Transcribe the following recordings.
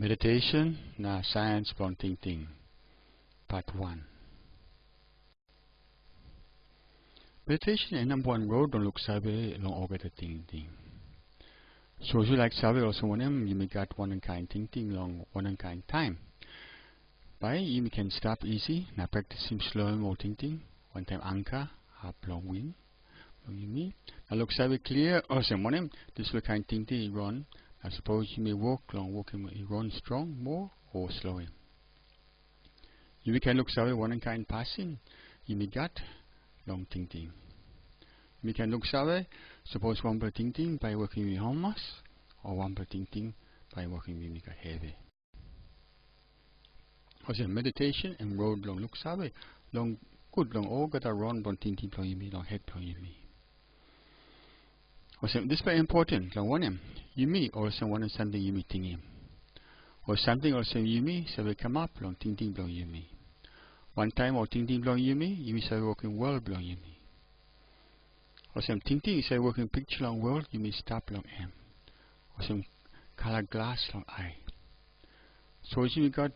Meditation na science from Tingting, part 1. Meditation is number 1 road don't look sabe long over the Tingting. So you like sabe also one you may get one and kind Tingting long one and kind time. By you can stop easy now practice him slow more Tingting one time anchor up long wing long you me. Now look sabe clear also one this will kind Tingting run. I suppose you may walk long walking run strong more or slow him. You can look sabe one and kind passing you may get long Tingting. You can look sabe suppose one per Tingting by working with homas or one per Tingting by working with make heavy. Also meditation and road long look sabe long good long all got a run bon Tingting long you me long head long you me. Also this very important long one you me also one something you me ting him. Or something also you me so we come up long Tingting long you me. One time or Tingting long you me say working well long you me. Or some Tingting is a working picture long world you may stop long M. Or some color glass long eye. So you got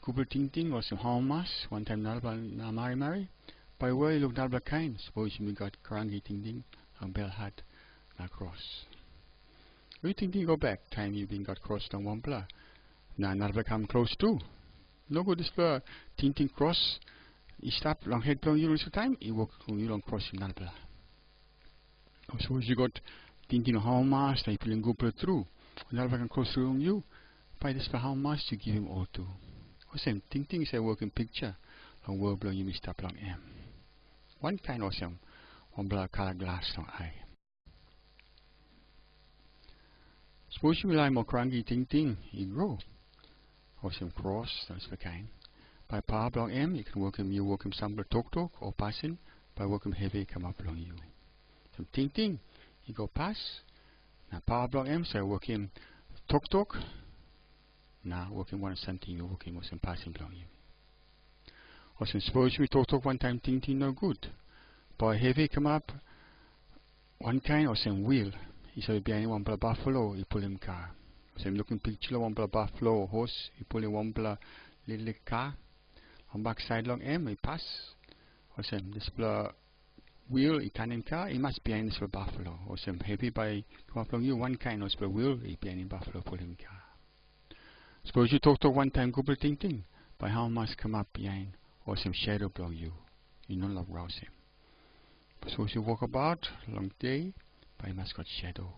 couple Tingting or some homas one time nalba na mari by way look nalba kind suppose you got karangi Tingting long bell hat na cross. We Tingting go back time you been got cross long one blah. Na nalba come close too. No good this blah Tingting cross you stop long head long you time you walk you long cross in nalba. Suppose you got Tingting how much they pulling go through. Nalba can cross through on you. By this for how much you give him all to. Or same Tingting is a working picture. Long word blow you may stop long M. One kind of some one black color glass long eye. Suppose you rely more cranky Tingting, you grow. Or some cross, that's the kind. By power block M you can work him you work him sample talk or passing by work him heavy come up along you. Some Tingting, you go pass. Now power block M, so work him talk. Now working one something you working with some passing block you. Or some suppose we talk one time Tingting no good. By heavy come up one kind or some wheel. He said behind one blah buffalo, you pull him car. Same looking picture one blah buffalo or horse, you pull him one blah little car. On back side long M, he pass. Or some this blah wheel he can in car, he must be behind this buffalo. Or some heavy by come up along you one kind of wheel he behind buffalo pull him car. Suppose you talk one time couple Tingting by how much come up behind or some shadow blow you. You no love rouse him. Suppose you walk about long day by you must got shadow.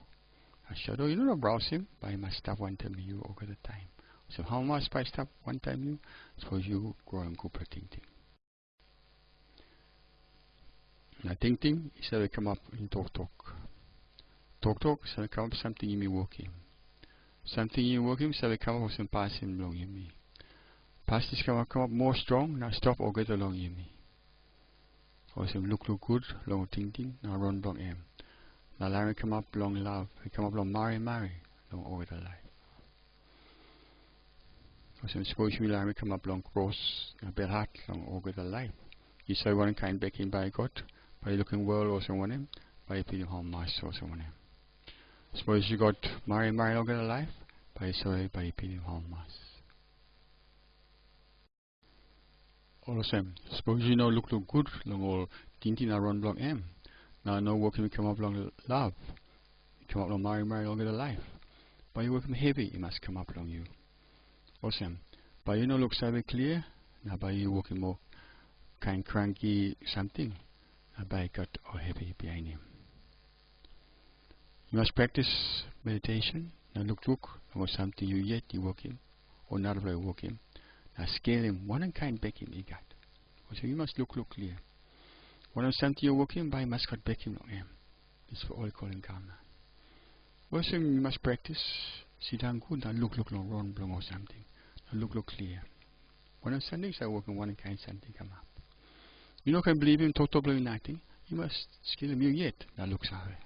A shadow you no love rouse him by you must stop one time you over the time. So how much by stop one time you suppose you grow and couple Tingting. Now Tingting is how we come up in talk. Talk is how we come up something you may walk in. Something you work him so we come up with some passing along you me. Pass this come up more strong, now stop or get along you me. Or some look good, long Tingting, now run long M. Now Larry come up long love, he come up long marry, long over the life. Or some suppose you Larry come up long cross, now bell hat, long over the life. You say one kind back in by God, by looking well or someone him, by feeling home mass or someone him. Suppose you got marry over the life, by sorry by feeling home mass. All the same, suppose you know look good, long all Tingting run long M. Now no working come up long love. Come up long marry over the life. By you working heavy, it must come up long you. Awesome. By you know look sabe clear, now by you working more kind cranky something, now by got or heavy behind him. You must practice meditation. Now look or something you yet you working or not very working. Now scale him one and kind back him you got. So you must look clear. One of something you're working by must got back him long him. This is for all calling karma. Also you must practice. Sit down good now look long run long or something. Now look clear. One of Sundays I working one and kind something come up. You know can believe him totally nothing. You must skill him you yet. Now look sorry.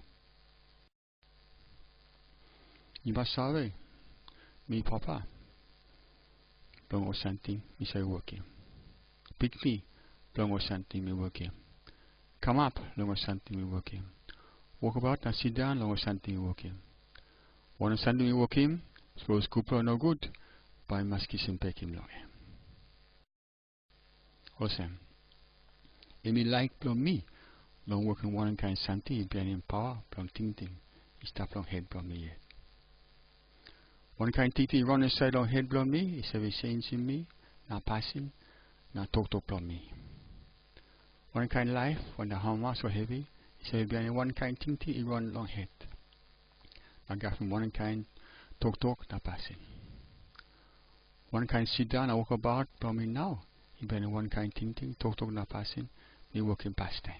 You must sorry. Me papa. Long or something me say working. Pick me. Long or something me working. Come up. Long or something me working. Walk about and sit down. Long or something me working. One or something me working. Suppose Cooper no good. by maskis mpeg4 long. Awesome. Emi like blong me. Long working one kind something being in power blong Tingting. Stop long head blong me yet. One kind Tingting run inside long head blong me. Is every change in me. Now passing. Now talk blong me. One kind life when the harm was so heavy. Is every being one kind Tingting it run long head. Now got from one kind talk now passing. One kind sit down and walk about blong me now. He been one kind Tingting talk now passing. Me working pastime.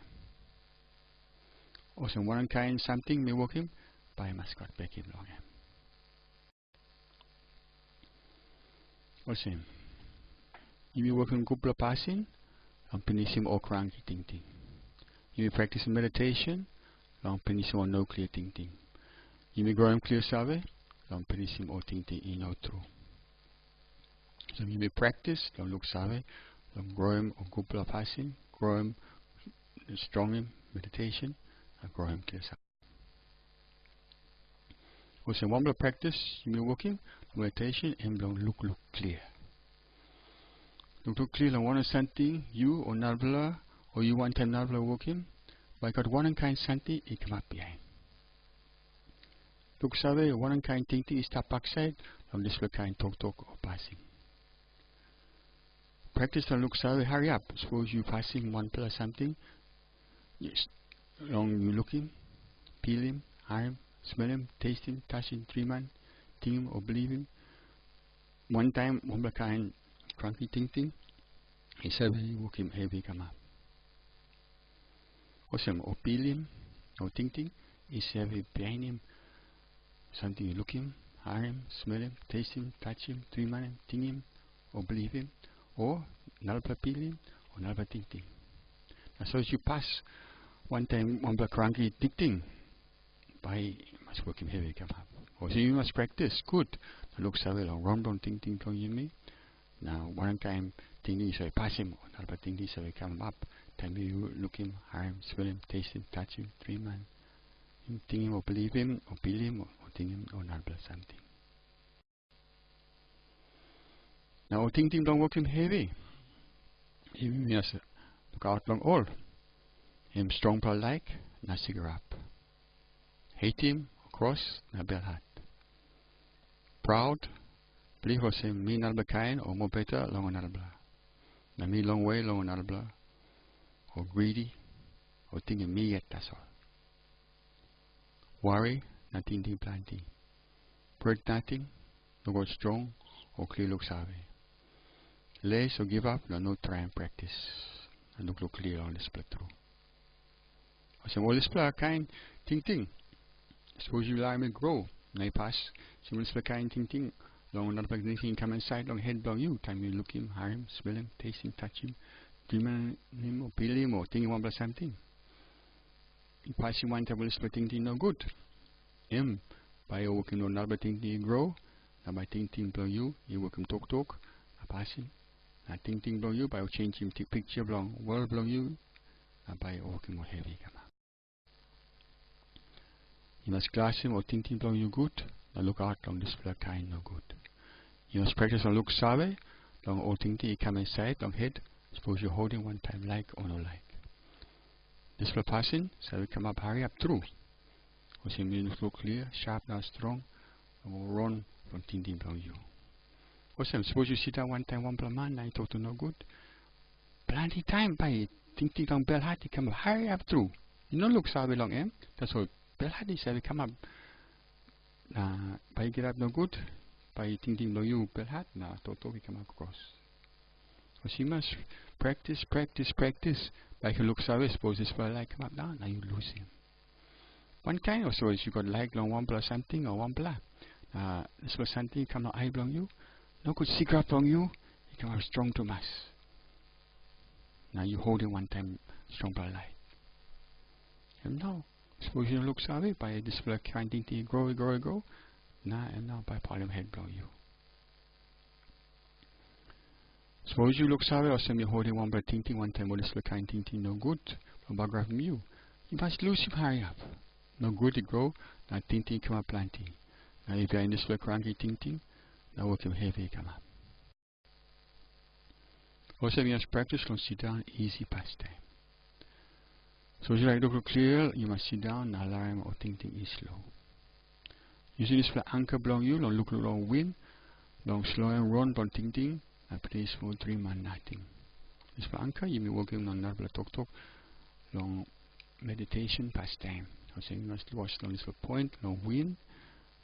Also one kind something me working by mascot back in long. Also you be working couple passing long penisim or cranky Tingting. You be practicing meditation long penisim or no clear Tingting. You be growing clear survey long penisim or Tingting in no true. So you be practice long look survey long growing or couple passing growing strong in meditation and growing clear survey. Also one block practice you be working meditation and look clear. Look clear on one something you or nalbla or you one time nalbla working by got one kind something it come up behind. Look survey one kind Tingting is tap backside on this kind talk or passing. Practice on look survey hurry up. Suppose you passing one plus something. Yes. Long you looking, feel him, hear him, smell him, taste him, touch him, dream him, think him or believe him. One time one kind cranky Tingting he said he walk him heavy come up. Awesome or feel him or Tingting he said behind him something you look him, hear him, smell him, taste him, touch him, dream him, think him or believe him or nalpa feel him or nalpa Tingting. Now so as you pass one time one cranky Tingting by must work him heavy come up. Or so you must practice good. Look survey long run down Tingting from you me. Now one time Tingting so pass him or nalpa Tingting so come up. Time you look him, hear him, smell him, taste him, touch him, dream him, think him or believe him or feel him or think him or nalpa something. Now Tingting don't work him heavy. He must look out long all. Him strong per like, na cigarette. Hate him, cross, na bell hat. Proud, believe was him me nalba kind or more better long nalba. Na me long way long nalba. Or greedy, or thinking me yet that's all. Worry, na Tingting planting. Break nothing, no go strong, or clear look savvy. Lace or give up, no try and practice. And look clear on the split through. So all this kind Tingting. Suppose you lie me grow, na pass. So this kind Tingting. Long not like anything come inside, long head blow you. Time you look him, hear him, smell him, taste him, touch him, dream him or feel him or think him about something. You pass you one time will split Tingting no good. Him by working on another Tingting grow, now by Tingting blow you work him talk, na pass him. Now Tingting blow you by change him to picture blow world blow you, now by working more heavy come up. You must glass him or Tingting blow you good, now look out long this kind no good. You must practice on look survey, long all Tingting you come inside, long head, suppose you're holding one time like or no like. This will passing, so we come up, hurry up through. Or see me look clear, sharp now strong, and will run from Tingting blow you. Awesome, suppose you sit down one time, one man, now you talk to no good. Plenty time by Tingting long bell hat, you come up, hurry up through. You don't look survey long, that's all. Bell hat is we come up. By get up no good, by Tingting blow you bell hat, talk we come across. So you must practice. By you look survey, suppose this will like come up down, now you lose him. One kind of so is you got like long one plus something or one black. This was something come out eye blow you, no good secret from you come out strong to mass. Now you hold it one time strong per light. And now suppose you look survey by this kind Tingting grow. Now and now by part of head blow you. Suppose you look survey or some you holding one by Tingting one time or this kind Tingting no good from background from you. You must lose him hurry up. No good to grow, now Tingting come up plenty. Now if you are in this cranky Tingting, Now work him heavy, come up. Also, you must practice long sit down, easy pastime. So if you like to look clear, you must sit down, alarm or Tingting is slow. Using this anchor belong you, long look long wind, long slow and run, long Tingting, and place for 3 man nothing. This anchor, you may work him long narbla talk, long meditation pastime. So you must watch long this point, long wind,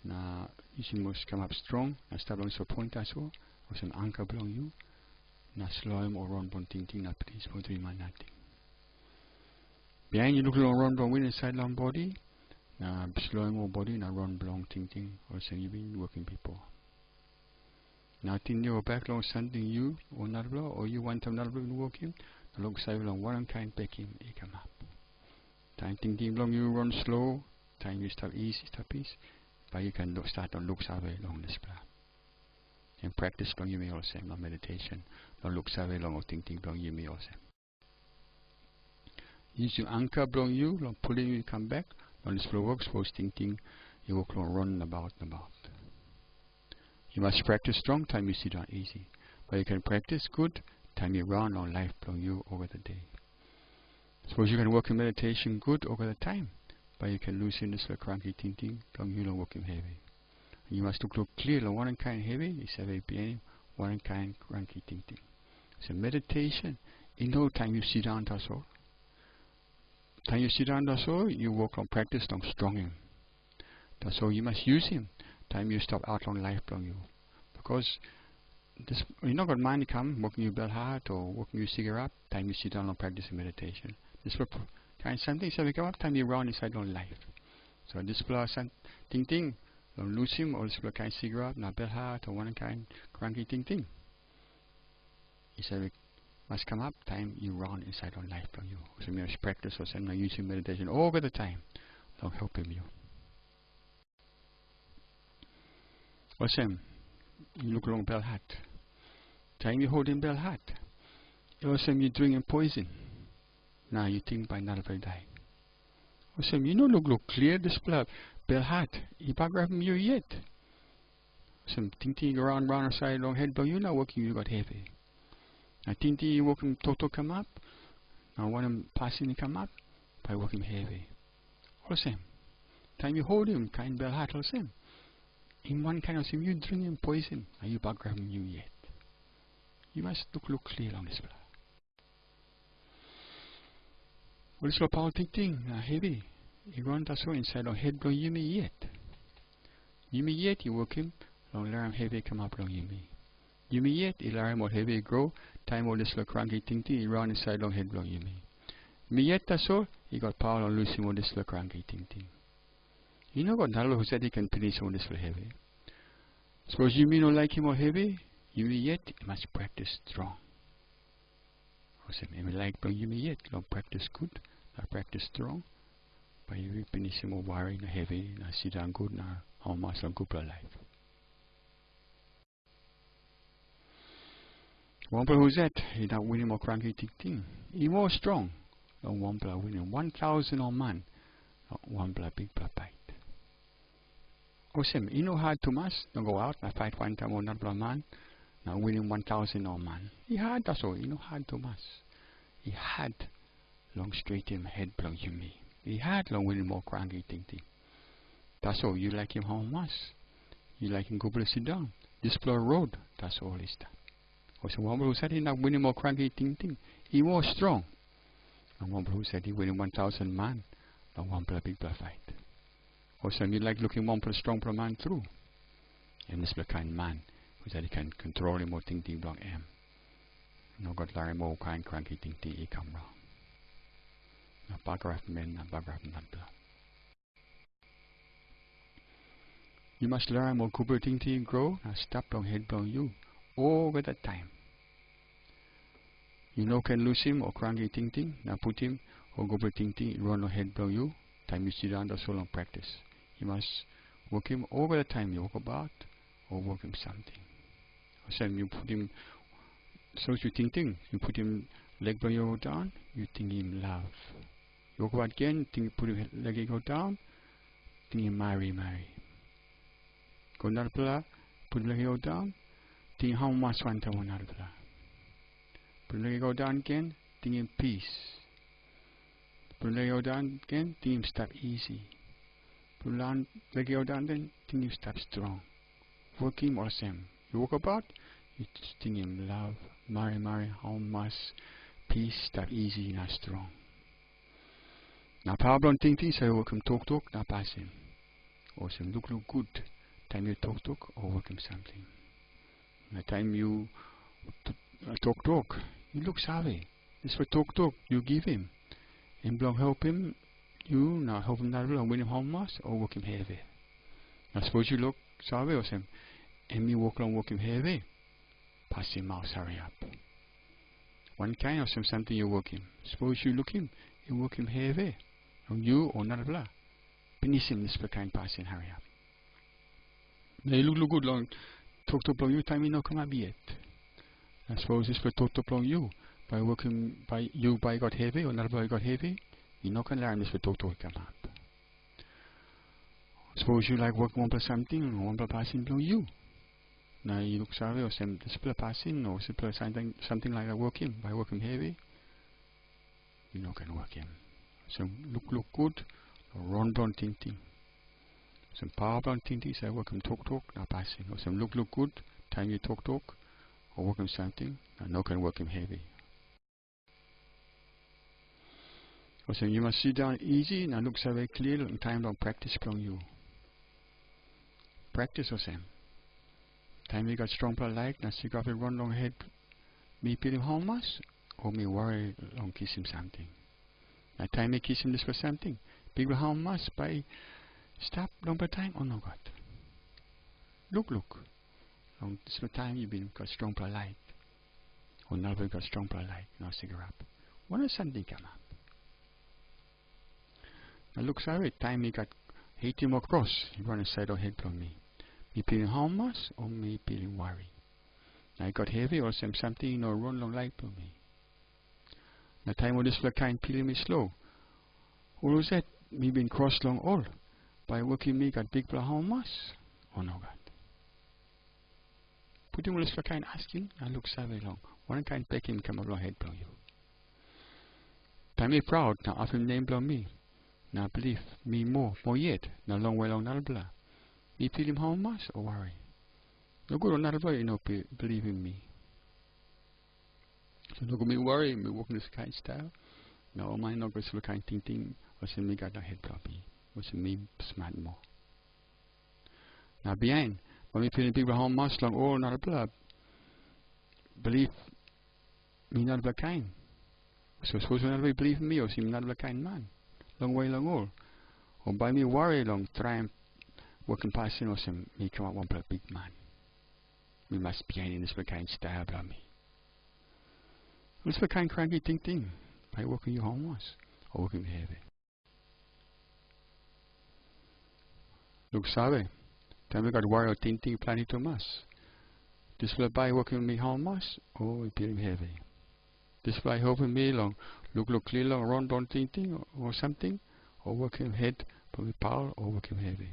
na you must come up strong, na start long this point as well, or some anchor belong you, na slow or run, long Tingting, na place for 3 man nothing. Behind you look long run, long wind inside long body, na slow more body, na run long Tingting, or some you've been working before. Now think you back long something you or not or you want to not working, long side long one kind back him, he come up. Time Tingting long you run slow, time you start easy, start peace, but you can start on look away long this plan. And practice long you may also long meditation, long look away long or Tingting long you may also. Use your anchor long you, long pulling you come back, long this flow works, for Tingting, you walk long run about and about. You must practice strong, time you sit down easy. But you can practice good, time you run on life belong you over the day. Suppose you can work in meditation good over the time, but you can loosen this cranky Tingting, belong you long working heavy. And you must look clear, long one kind heavy, is a very beginning, one kind cranky Tingting. So meditation, in no time you sit down that's all. Time you sit down that's all, you work on practice long strong him. That's all you must use him. Time you stop out on life belong you. Because this you're not got mind to come, working your bell hard or working your cigarette, time you sit down and practice meditation. This will kind something so we come up, time you run inside on life. So this will Tingting, don't lose him or this will kind cigarette, not bell hard or one kind cranky Tingting. He said must come up, time you run inside on life belong you. So you must practice or send using meditation over the time. Don't help him you. Awesome. You look along bell hat. Time you hold in bell hat. Awesome, you drinking poison. Now you think by not will die. Awesome, you know look clear this bell hat. You backgraph you yet. Awesome, Tingting around side long head but you not working you got heavy. Now Tingting you working total come up. Now one of passing come up by working heavy. Awesome. Time you hold him kind bell hat awesome. In one kind of sim, you drinking poison, are you background you yet? You must look clear on this blood. What is your power Tingting? Heavy. You want to so inside on head blow you me yet. You me yet you work him, long alarm heavy come up long you me. You me yet alarm or heavy grow, time all this cranky Tingting, you run inside long head blow you me. Me yet that's all, you got power on losing all this cranky Tingting. You know what Nalo who said he can finish on this for heavy. Suppose you mean not like him or heavy, you may yet must practice strong. Awesome, you may like you may yet long practice good, not practice strong, but you will finish him or worry, not heavy, not sit down good, not how much on good life. One player who's that, he not winning more cranky Tingting. He more strong, long one player winning 1,000 on man. One blood big blood bite. Awesome, you know hard too much, don't go out, I fight one time on another man, now winning 1,000 on man. He had that's all, you know hard too much. He had long straight him head belong you me. He had long winning more cranky Tingting. That's all, you like him how much? You like him go sit down. This blow road, that's all is that. Also one who said he not winning more cranky Tingting. He was strong. And one who said he winning 1,000 man. Now one play big play fight. Also, you like looking one play strong play man through. And this play kind man, who said he can control him or Tingting block M. No got Larry more kind cranky Tingting he come wrong. Now backgraph men, now backgraph not blow. You must learn more Cooper Tingting grow, now stop long head blow you over the time. You know can lose him or cranky Tingting, now put him or go Tingting, run ahead blow you, time you sit down that's all on practice. You must work him over the time you walk about or work him something. So you put him so you Tingting, you put him leg blow you go down, you think him love. You walk about again, think put him leg go down, think him marry. Go another Put the go down. Ting how much one to one another. Put the go down again. Ting in peace. Put the go down again. Ting him step easy. Put the go down then. Ting him step strong. Work him or same. You walk about. You ting him love. Mari how much peace step easy and strong. Now Pablo and Tingting say work him talk now pass him. Or some look good. Time you talk or work him something. The time you talk, you look savvy. This for talk, you give him. And belong help him, you now help him not belong win him home or work him heavy. Now suppose you look savvy or some and you walk along work him heavy. Pass him mouse, hurry up. One kind of something you work him. Suppose you look him, you work him heavy. Or you or not blah. Finish him this for kind passing, hurry up. Now you look good long. Talk to you time you know come up yet. I suppose this for talk to you by working by you by got heavy or not by got heavy. You not can learn this for talk to come up. Suppose you like work one plus something or one plus passing below you. Now you look sorry or some display passing or display something like that working by working heavy. You not can work him. So look good or run down Tingting. Some power down Tingting say work him talk now passing. Or some look good time you talk or work him something and no can work him heavy. Or some you must sit down easy and look so very clear and time long practice from you. Practice or some. Time you got strong blood like now you got to run long head me peel him homeless or me worry long kiss him something. Now time you kiss him this for something. Big homeless by stop long by time or no God. Look. Long this for time you been got strong blood light. Or now we got strong blood light, now cigarette up. When is something come up? Now look sorry, time you got hate him across, you run aside or head from me. Me feeling homeless or me feeling worry. Now I got heavy or something or run long light from me. Now time when this for kind feeling me slow. Or was that me been cross long all? By working me got big blood homeless or no God? Put him on this for kind asking and look savvy long. One kind back him come along head from you. Time me proud now of him name blow me. Now believe me more yet. Now long way long not blah. Me feel him how much or worry. No good or not blah you know believe in me. So look at me worry, me walking this kind style. Now my no goes for kind Tingting or some me got no head properly. Or some me smart more. Now behind, when me feeling people how much long all not blah. Believe me not blah kind. So suppose not believe in me or seem not blah kind man. Long way long all. Or by me worry long try working passing or some me come out one blood big man. We must be in this kind style blah me. This for kind cranky Tingting by working your homeless or working heavy. Look sorry. Time we got worry or Tingting planning too much. This will by working me homeless or feeling heavy. This by helping me long look clear long run down Tingting or something or working head for me power or working heavy.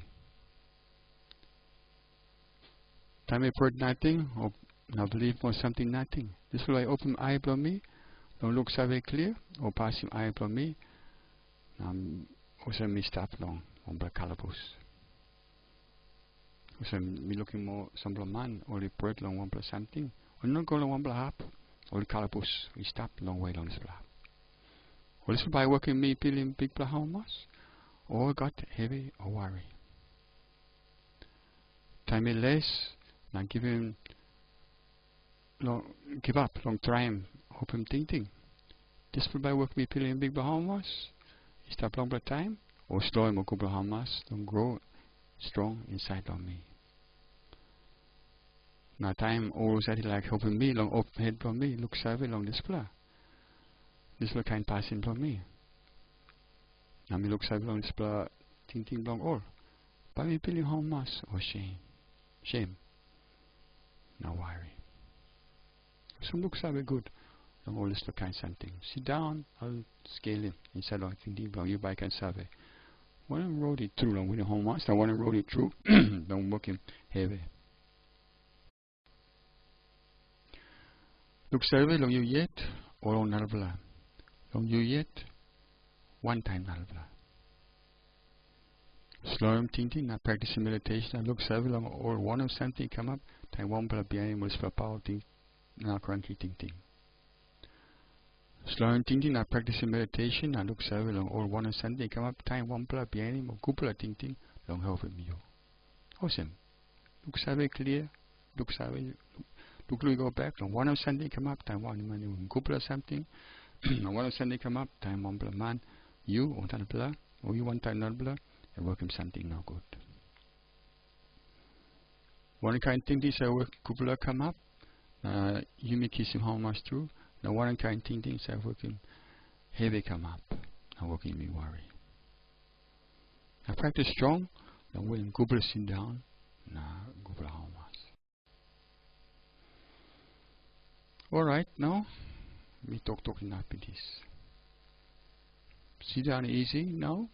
Time I put nothing or now believe or something nothing. This will I open eye blow me, long look so very clear or pass him eye blow me. Also me stop long on black calaboose. Also me looking more some blow man or the bread long one plus something. Or not go long one blow up or the calaboose we stop long way long this blow. Or this will by working me feeling big blow homeless or got heavy or worry. Time me less. Now give him long give up, long try hope him Tingting. This will by work me feeling big Bahamas. He stop long by time or slow him or go Bahamas, don't grow strong inside on me. Now time always that like helping me long open head from me, look savvy long this floor. This will kind passing from me. Now me look savvy long this floor Tingting long all. By me feeling Bahamas or shame. No worry. Some looks are very good. Long all this kind something. Sit down, I'll scale him inside of Tingting long you by can survey. When I wrote it through long with the home master, when I wrote it through, don't work him heavy. Look serve long you yet, or on nalbla. Long you yet, one time nalbla. Slow Tingting, now practicing meditation. I look serve long or one of something come up. Time one bla behind was for power ting. Now cranky Tingting. Slow Tingting, now practicing meditation. I look serve long or one of something come up. Time one bla behind him or kupla Tingting. Long help with me. Awesome. Look serve clear. Look serve. Look go back. Long one of something come up. Time one man kupla something. One of something come up. Time one bla man. You or that bla. Or you one time not bla. And work him something now good. One kind thing this I work kupla come up. You may kiss him how much through. Now one kind thing I work him heavy come up. Now working me worry. I practice strong. Now when kupla sit down. Now kupla how much. Alright now. Me talking up in this. Sit down easy now.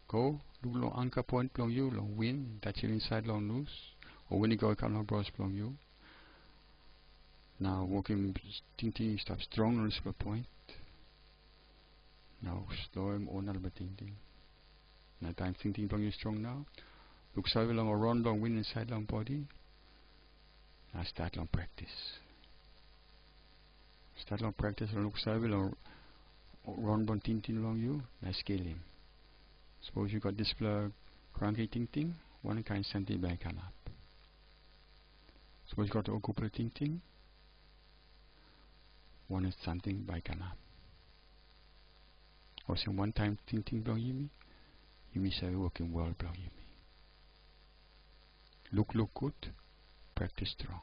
Go, look long anchor point long you, long win, touch your inside long loose, or when you go come long brush long you. Now walking Tingting stop strong on the point. Now slow him on another Tingting. Now time Tingting long you strong now. Look side long or run long win inside long body. Now start long practice. Start long practice and look side long run long Tingting long you. Now scale him. Suppose you got this plug cranky Tingting, one kind something by come up. Suppose you got a couple Tingting, one is something by come up. Or some one time Tingting blow you may say working well blow you me. Look good, practice strong.